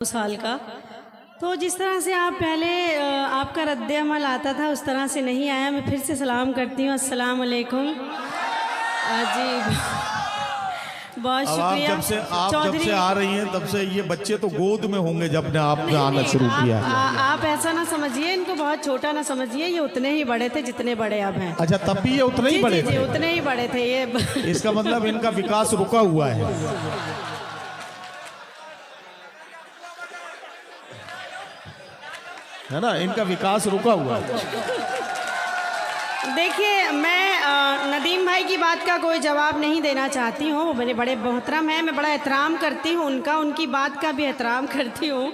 साल का। तो जिस तरह से आप पहले आपका रद्द अमल आता था उस तरह से नहीं आया। मैं फिर से सलाम करती हूँ, अस्सलाम वालेकुम। जी बहुत शुक्रिया। जब से आ रही हैं तब से ये बच्चे तो गोद में होंगे जब ने आपने आना शुरू किया। आप ऐसा ना समझिए, इनको बहुत छोटा ना समझिए, ये उतने ही बड़े थे जितने बड़े अब हैं। अच्छा, तब भी ये उतने ही बड़े थे? उतने ही बड़े थे ये। इसका मतलब इनका विकास रुका हुआ है। है ना, इनका विकास रुका हुआ है। देखिए, मैं नदीम भाई की बात का कोई जवाब नहीं देना चाहती हूँ। वो मेरे बड़े मोहतरम हैं, मैं बड़ा एहतराम करती हूँ उनका, उनकी बात का भी एहतराम करती हूँ।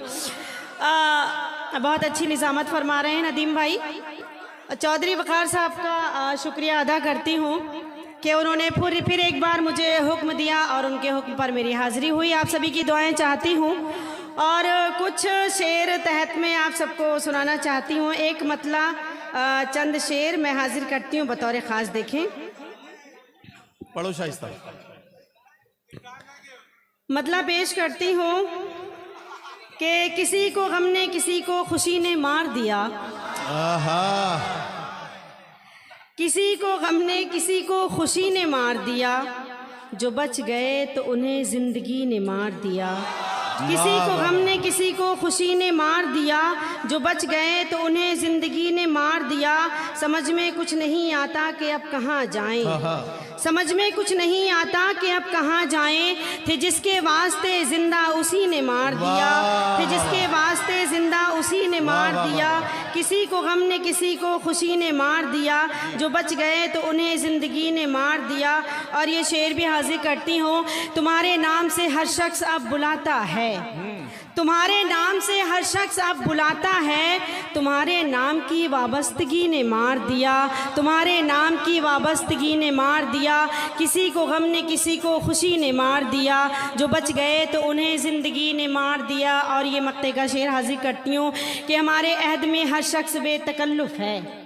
बहुत अच्छी निज़ामत फरमा रहे हैं नदीम भाई। चौधरी वक़ार साहब का शुक्रिया अदा करती हूँ कि उन्होंने फिर एक बार मुझे हुक्म दिया और उनके हुक्म पर मेरी हाज़िरी हुई। आप सभी की दुआएं चाहती हूँ और कुछ शेर तहत में आप सबको सुनाना चाहती हूँ। एक मतला चंद शेर मैं हाजिर करती हूँ बतौर ख़ास। देखें, पढ़ो शाइस्ता। मतला पेश करती हूँ कि किसी को गम ने किसी को खुशी ने मार दिया। किसी को गम ने किसी को खुशी ने मार दिया, जो बच गए तो उन्हें ज़िंदगी ने मार दिया। किसी को गम ने किसी को खुशी ने मार दिया, जो बच गए तो उन्हें ज़िंदगी ने मार दिया। समझ में कुछ नहीं आता कि अब कहाँ जाएं, समझ में कुछ नहीं आता कि अब कहाँ जाएं। थे जिसके वास्ते ज़िंदा उसी ने मार दिया, थे जिसके वास्ते ज़िंदा उसी ने मार दिया। किसी को गम ने किसी को खुशी ने मार दिया, जो बच गए तो उन्हें ज़िंदगी ने मार दिया। और ये शेर भी हाजिर करती हूँ। तुम्हारे नाम से हर शख्स अब बुलाता है, तुम्हारे नाम से हर शख्स अब बुलाता है। तुम्हारे नाम की वाबस्तगी ने मार दिया, तुम्हारे नाम की वाबस्तगी ने मार दिया। किसी को गम ने किसी को खुशी ने मार दिया, जो बच गए तो उन्हें ज़िंदगी ने मार दिया। और ये मक्ते का शेर हाजिर करती हूँ कि हमारे अहद में हर शख्स बेतकल्लुफ़ है,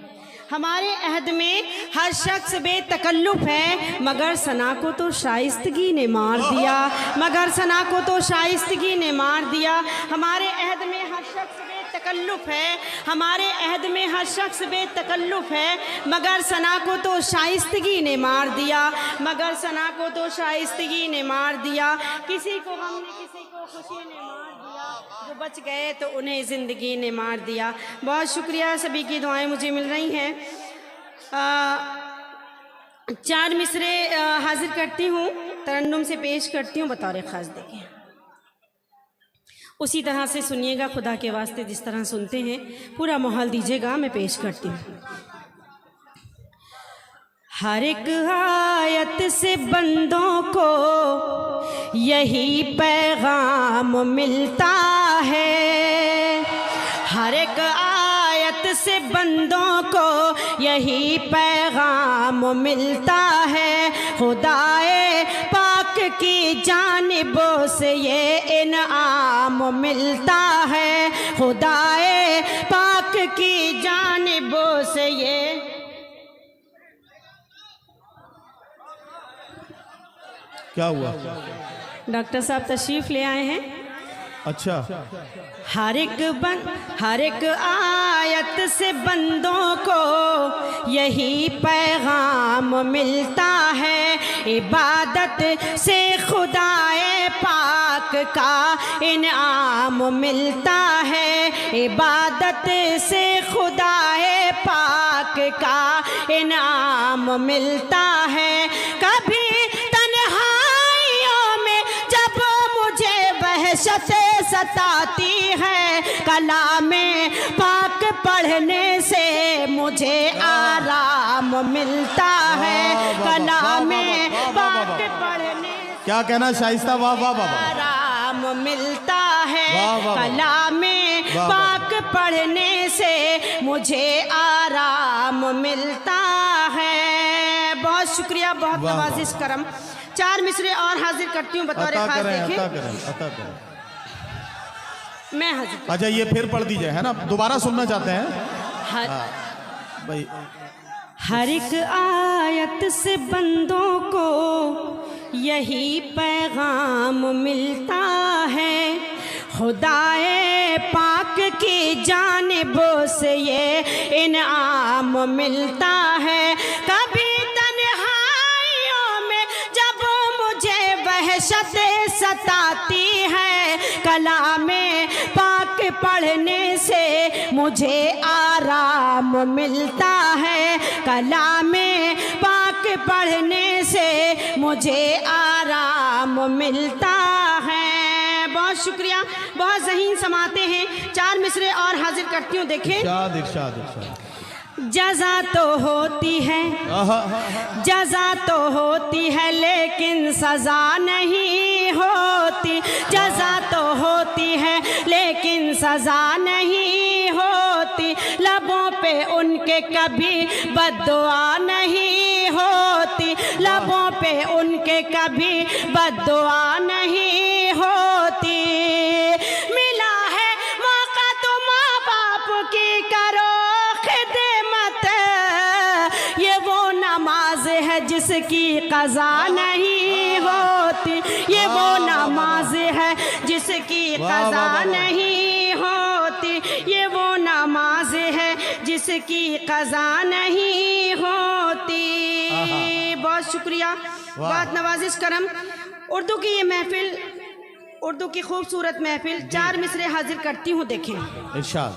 हमारे अहद में हर शख्स बेतकल्लुफ़ है, मगर सना को तो शाइस्तगी ने मार दिया, मगर सना को तो शाइस्तगी ने मार दिया। हमारे अहद में हर शख्स बेतकल्लुफ़ है, हमारे अहद में हर शख्स बेतकल्लुफ़ है, मगर सना को तो शाइस्तगी ने मार दिया, मगर सना को तो शाइस्तगी ने मार दिया। किसी को गम ने किसी को खुशी ने मार दिया, जो बच गए तो उन्हें ज़िंदगी ने मार दिया। बहुत शुक्रिया, सभी की दुआएं मुझे मिल रही हैं। 4 मिसरे हाजिर करती हूँ, तरन्नुम से पेश करती हूँ बतौर ख़ास। देखें, उसी तरह से सुनिएगा, खुदा के वास्ते जिस तरह सुनते हैं पूरा माहौल दीजिएगा। मैं पेश करती हूँ। हर एक आयत से बंदों को यही पैगाम मिलता है, हर एक आयत से बंदों को यही पैगाम मिलता है। खुदाए पाक की जानिबों से ये इनाम मिलता है, खुदाए पाक की जानिबों से ये। क्या हुआ? डॉक्टर साहब तशरीफ ले आए हैं। अच्छा, हर एक आयत से बंदों को यही पैगाम मिलता है। इबादत से खुदाए पाक का इनाम मिलता है, इबादत से खुदाए पाक का इनाम मिलता है। कभी सताती है, कलामे पाक पढ़ने से मुझे आराम मिलता है, कलामे पाक पढ़ने से क्या कहना शाइस्ता? वाह वाह वाह, आराम मिलता है, कलामे पाक पढ़ने से मुझे आराम मिलता है। बहुत शुक्रिया, बहुत नवाजिश करम। 4 मिसरे और हाजिर करती हूँ बतौर खास। देखें, मैं हाजिर। अच्छा, ये फिर पढ़ दीजिए, है ना, दोबारा सुनना चाहते हैं भाई। हर एक आयत से बंदों को यही पैगाम मिलता है, खुदाए पाक की जानिबों से ये इनाम मिलता है। कभी तन्हाइयों में जब मुझे वहशत सताती है, कलामे पाक पढ़ने से मुझे आराम मिलता है। कलामे पाक पढ़ने से मुझे आराम मिलता है। बहुत शुक्रिया, बहुत ज़हीन समाते हैं। 4 मिसरे और हाजिर करती हूँ, देखें। इरशाद इरशाद इरशाद। जज़ा तो होती है, जज़ा तो होती है लेकिन सज़ा नहीं होती। जज़ा तो होती है लेकिन सज़ा नहीं होती। लबों पे उनके कभी बद्दुआ नहीं होती। लबों पे उनके कभी बद्दुआ नहीं होती। मिला है मौका तो माँ बाप की करो खिदमत, ये वो नमाज है जिसकी क़ज़ा नहीं होती। ये वो नमाज है जिसकी क़ज़ा नहीं होती। ये वो नमाज है जिसकी क़ज़ा नहीं होती। बहुत शुक्रिया, बहुत नवाजिश करम। उर्दू की ये महफिल, उर्दू की खूबसूरत महफिल, 4 मिसरे हाजिर करती हूँ, देखें। इरशाद।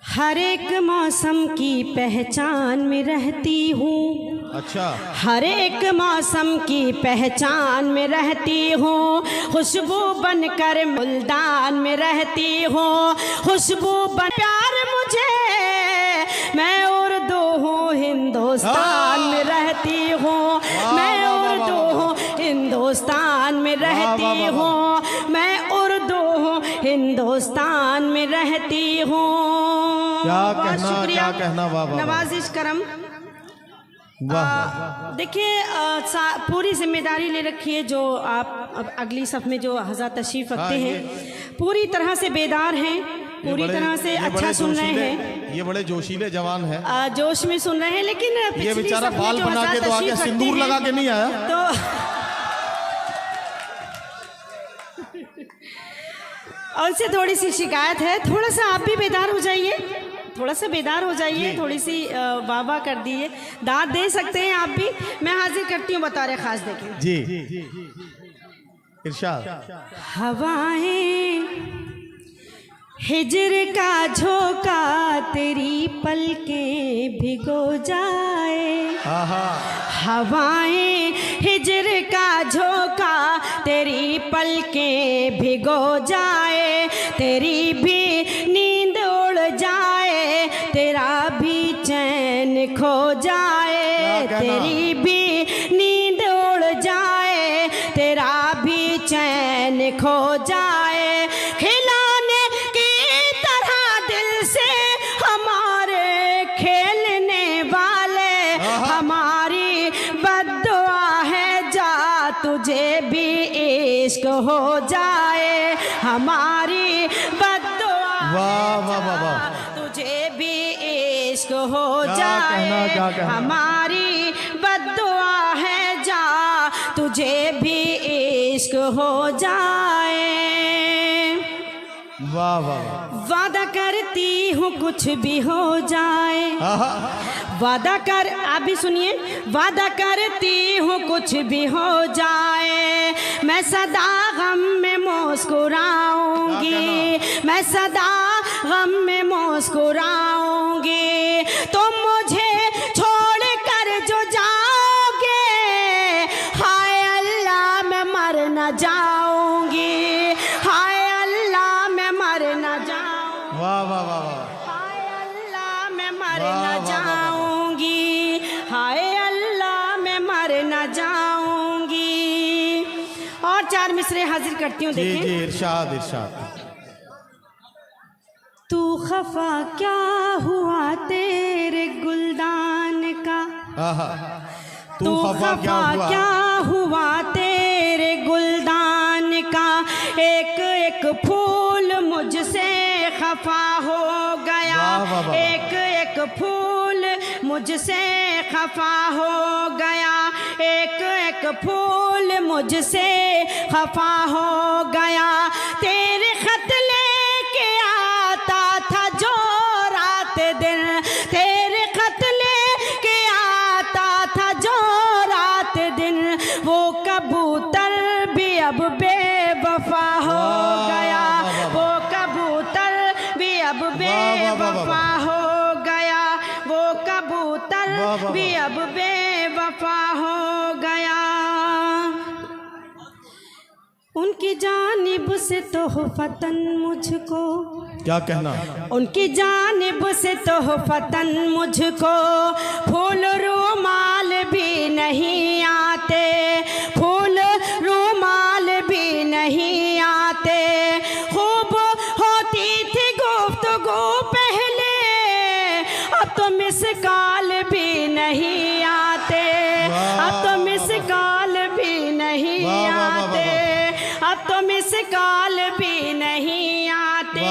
हर एक मौसम की पहचान में रहती हूँ। अच्छा। हर एक मौसम की पहचान में रहती हूँ। खुशबू बनकर मुल्तान में रहती हूँ। खुशबू बन प्यार मुझे, मैं उर्दू हूँ हिंदुस्तान में रहती हूँ। मैं उर्दू हूँ हिंदुस्तान में रहती हूँ। मैं उर्दू हूँ हिंदुस्तान में रहती हूँ। क्या कहना, क्या कहना, वाह वाह, नवाजिश करम। देखिए, पूरी जिम्मेदारी ले रखी है। जो आप अगली सफ में जो हज़रत तशरीफ़ रखते हैं, पूरी तरह से बेदार हैं, पूरी तरह से अच्छा सुन रहे हैं। ये बड़े जोशीले जवान हैं, जोश में सुन रहे हैं। लेकिन ये बेचारा बाल बना के तो आगे सिंदूर लगा के नहीं आया तो और उनसे थोड़ी सी शिकायत है, थोड़ा सा आप भी बेदार हो जाइए, थोड़ा सा बेदार हो जाइए, थोड़ी सी वाह वाह कर दिए, दाद दे सकते हैं आप भी। मैं हाजिर करती हूँ बतौर खास, देखें जी। इरशाद। हवाएं हिजर का झोंका तेरी पलकें भिगो जाए। हवाएं हिजर का झोंका तेरी पलकें भिगो जाए। तेरी भी नींद उड़ जाए, तेरा भी चैन खो जाए। तेरी भी नींद उड़ जाए, तेरा भी चैन खो जाए। खिलौने की तरह दिल से हमारे खेलने वाले, हमारी बद्दुआ है जा तुझे भी इश्क हो जाए। हमारी बद्दुआ वाह वाह वाह वाह, तुझे भी इश्क हो जाए। क्या कहना। हमारी बद्दुआ है जा तुझे भी इश्क हो जाए। वाह वाह। वादा करती हूँ कुछ भी हो जाए। वादा कर, आप भी सुनिए। वादा करती हूँ कुछ भी हो जाए, मैं सदा गम में मुस्कुराऊंगी। मैं सदा गम में मुस्कुराऊंगी। तुम मुझे छोड़ कर जो जाओगे, हाय अल्लाह मैं मर न जाऊंगी। हाय अल्लाह मैं मर न जाऊंगी। वाह वाह वाह वाह। हाय अल्लाह मैं मर न जाऊंगी। हाय अल्लाह मैं मर न जाऊंगी। और 4 मिसरे हाजिर करती हूँ, जी देखें। जी, इरशाद इरशाद। तू खफा क्या हुआ तेरे गुलदान का। तू खफा क्या हुआ तेरे गुलदान का। एक एक फूल मुझसे खफा हो गया। वाह वाह वाह। एक एक फूल मुझसे खफा हो गया, एक एक फूल मुझसे खफा हो गया। तेरे खत लेके आता था जो रात दिन, तेरे खत लेके आता था जो रात दिन, वो कबूतर भी अब बेवफा हो गया, वो कबूतर भी अब बेवफा हो गया, वो कबूतर भी अब बेवफा हो गया। उनकी जानिब से तोहफतन मुझको, क्या कहना, उनकी जानिब से तोहफतन मुझको फूल रुमाल भी नहीं आते, फूल रुमाल भी नहीं आते। खूब होती थी गुफ्तगू पहले, अब तो मिस कॉल भी नहीं आते, अब तो मिस कॉल भी नहीं आते, अब तो मिस कॉल भी नहीं आते।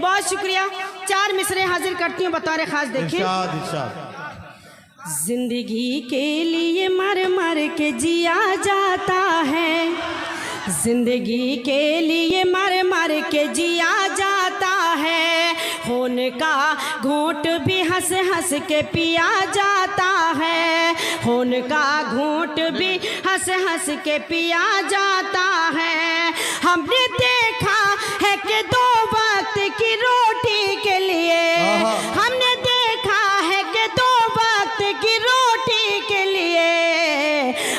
बहुत शुक्रिया। 4 मिसरे हाजिर करती हूँ बतौर खास। देखिए, इरशाद इरशाद। जिंदगी के लिए मर मर के जिया जाता है, जिंदगी के लिए मर मर के जिया जाता है। खून का घूंट भी हंस हंस के पिया जाता है, खून का घूंट भी हंस हंस के पिया जाता है। हमने देखा है कि 2 वक्त की रोटी के लिए, हमने देखा है कि 2 वक्त की रोटी के लिए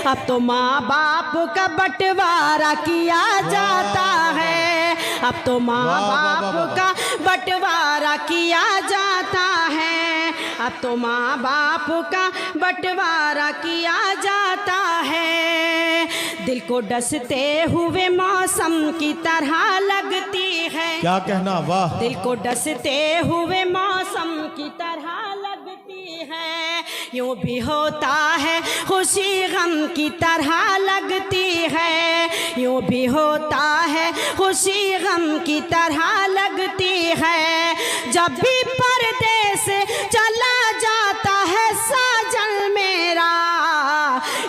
अब तो माँ बाप का बंटवारा किया जाता है, अब तो माँ बाप का बंटवारा किया जाता है, अब तो माँ बाप का बंटवारा किया जाता है। दिल को डसते हुए मौसम की तरह लगती है, क्या कहना, वाह। दिल को डसते हुए मौसम की तरह लगती है। यूं भी होता है खुशी गम की तरह लगती है, यूं भी होता है खुशी गम की तरह लगती है। जब भी परदेस चला जाता है साजन मेरा,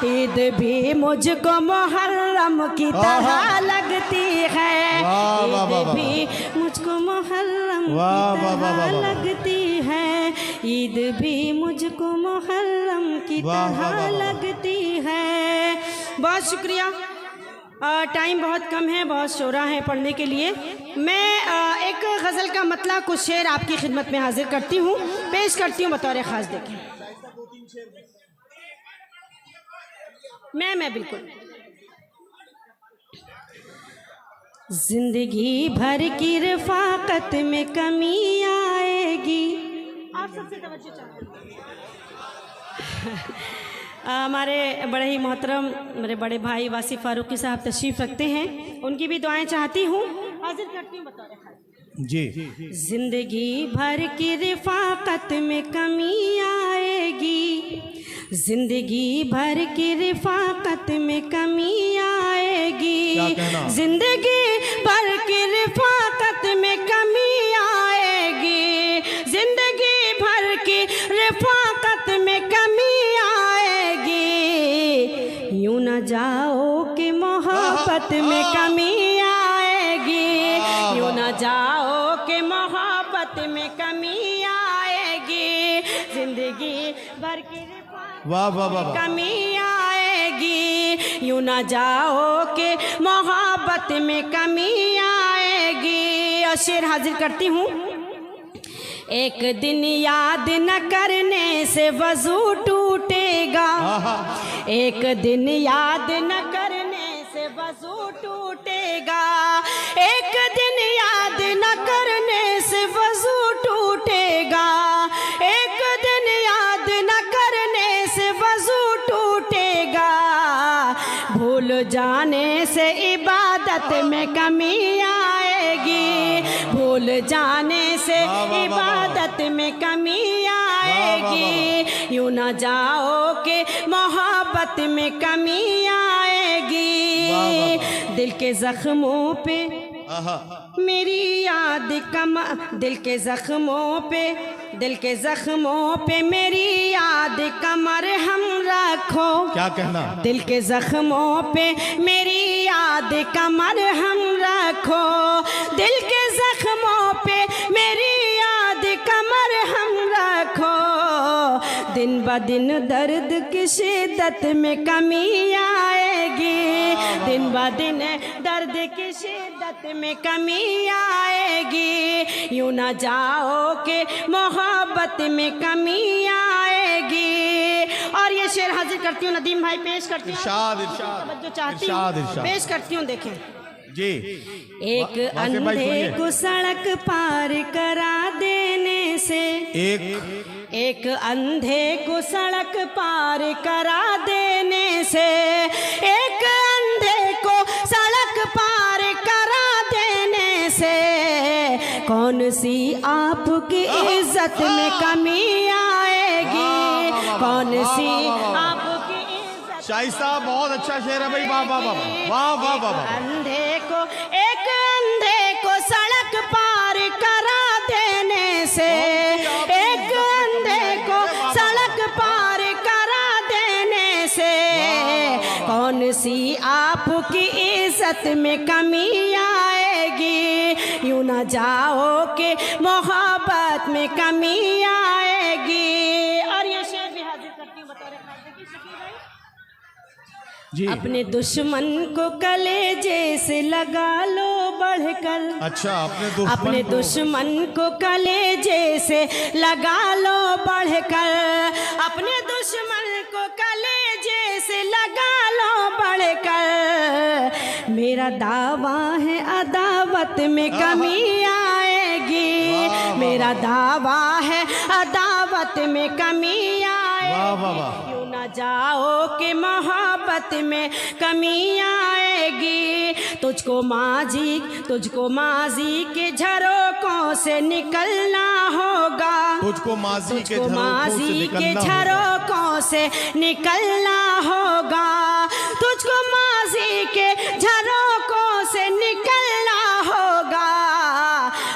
ईद भी मुझको मुहर्रम की तरह लगती है, ईद भी मुझको मुहर्रम की तरह लगती है, ईद भी मुझको मुहर्रम की तरह लगती है। बहुत शुक्रिया। टाइम बहुत कम है, बहुत शोरा है पढ़ने के लिए। मैं एक गज़ल का मतला कुछ शेर आपकी खिदमत में हाजिर करती हूँ, पेश करती हूँ बतौर ख़ास। देखें, मैं बिल्कुल जिंदगी भर की रफ़ाकत में कमी आएगी। आप सबसे तवज्जो चाहते हैं। हमारे बड़े ही मोहतरम मेरे बड़े भाई वासिफ फारूकी साहब तशरीफ़ रखते हैं, उनकी भी दुआएं चाहती हूँ, हाजिर करती हूँ बतौर ख़ास। जी। जिंदगी भर की रफ़ाकत में कमी आएगी, जिंदगी भर की रफ़ाकत में कमी आएगी, जिंदगी भर की रफ़ाकत में कमी आएगी, जिंदगी भर की रफ़ाकत में कमी आएगी। यूं न जाओ कि मोहब्बत में कमी आएगी, यूं न जाओ कि मोहब्बत में कमी आएगी, जिंदगी भर की वाह वाह वाह, कमी आएगी। यूं ना जाओ कि मोहब्बत में कमी आएगी। और शेर हाजिर करती हूँ। एक दिन याद न करने से वजू टूटेगा, एक दिन याद न करने से वजू टूटेगा, एक दिन याद न करने से वजू टूटेगा, एक दिन याद न करने से वजू टूटेगा। भूल जाने से इबादत में कमी आएगी, भूल जाने से इबादत में कमी आएगी। यूं ना जाओ कि मोहब्बत में कमी आएगी। दिल के जख्मों पे आहा। मेरी याद कम दिल के जख्मों पे मेरी याद कमर हम रखो। क्या कहना? दिल के जख्मों पे मेरी याद कमर हम रखो। दिल के जख्मों पे मेरी याद कमर हम रखो। दिन ब दिन दर्द की शिद्दत में कमी आएगी। दिन ब दिन दर्द की शिद्दत में कमी आएगी। यूं ना जाओ कि मोहब्बत में कमी आएगी। और ये शेर हाजिर करती हूँ नदीम भाई, पेश करती हूँ। इरशाद जो चाहती इरशाद हूँ इरशाद पेश करती हूँ। देखें, जी। एक वासिफ भाई अंधे सुनिए। को सड़क पार करा देने से, एक अंधे को सड़क पार करा देने से, एक अंधे को सड़क पार करा देने से कौन सी आपकी इज्जत में कमी आएगी। कौन सी आपकी इज्जत। शाही साहब बहुत अच्छा शेर है भाई। वाह वाह वाह वाह वाह वाह वाह। एक अंधे को सड़क पार करा देने से, एक अंधे को सड़क पार करा देने से कौन सी आपकी इज्जत में कमी आएगी। यूं ना जाओ कि मोहब्बत में कमी आएगी। और ये शेर भी हाजिर करती हूँ बतौर शकील भाई। जी। अपने दुश्मन को कलेजे से लगा लो बढ़कर। अच्छा, अपने दुश्मन को कलेजे से लगा लो बढ़कर। अपने दुश्मन को कलेजे से लगा लो बढ़कर। मेरा दावा है अदावत में कमी आएगी। मेरा दावा है अदावत में कमी आएगी। यूं ना जाओ कि मोहब्बत में कमी आएगी। तुझको माजी के झरोकों से निकलना होगा। तुझको माजी के झरोकों से निकलना होगा। तुझको माजी के झरोकों से निकलना होगा।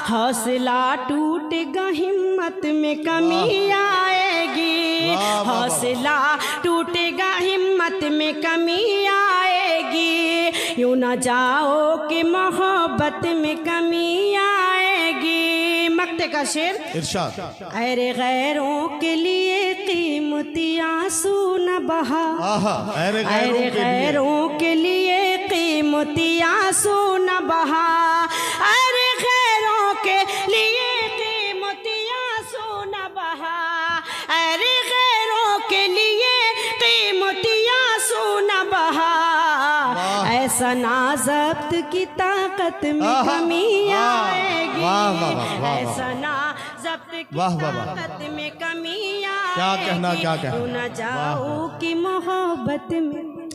हौसला टूटेगा हिम्मत में कमी आएगी। हौसला टूटेगा हिम्मत में कमी आएगी। यूं ना जाओ कि मोहब्बत में कमी आएगी। मक्ते का शेर इरशाद। अरे गैरों के लिए कीमती आंसू न बहा। अरे गैरों के लिए कीमती आंसू न बहा। अरे गैरों के लिए कीमती आंसू न बहा। अरे गैरों के लिए कीमती आंसू न बहा। ऐसा ना ज़ब्त की ताकत में कमी आएगी। ऐसा ना ज़ब्त की ताकत में कमी आएगी। क्या कहना? तू न जाओ कि मोहब्बत में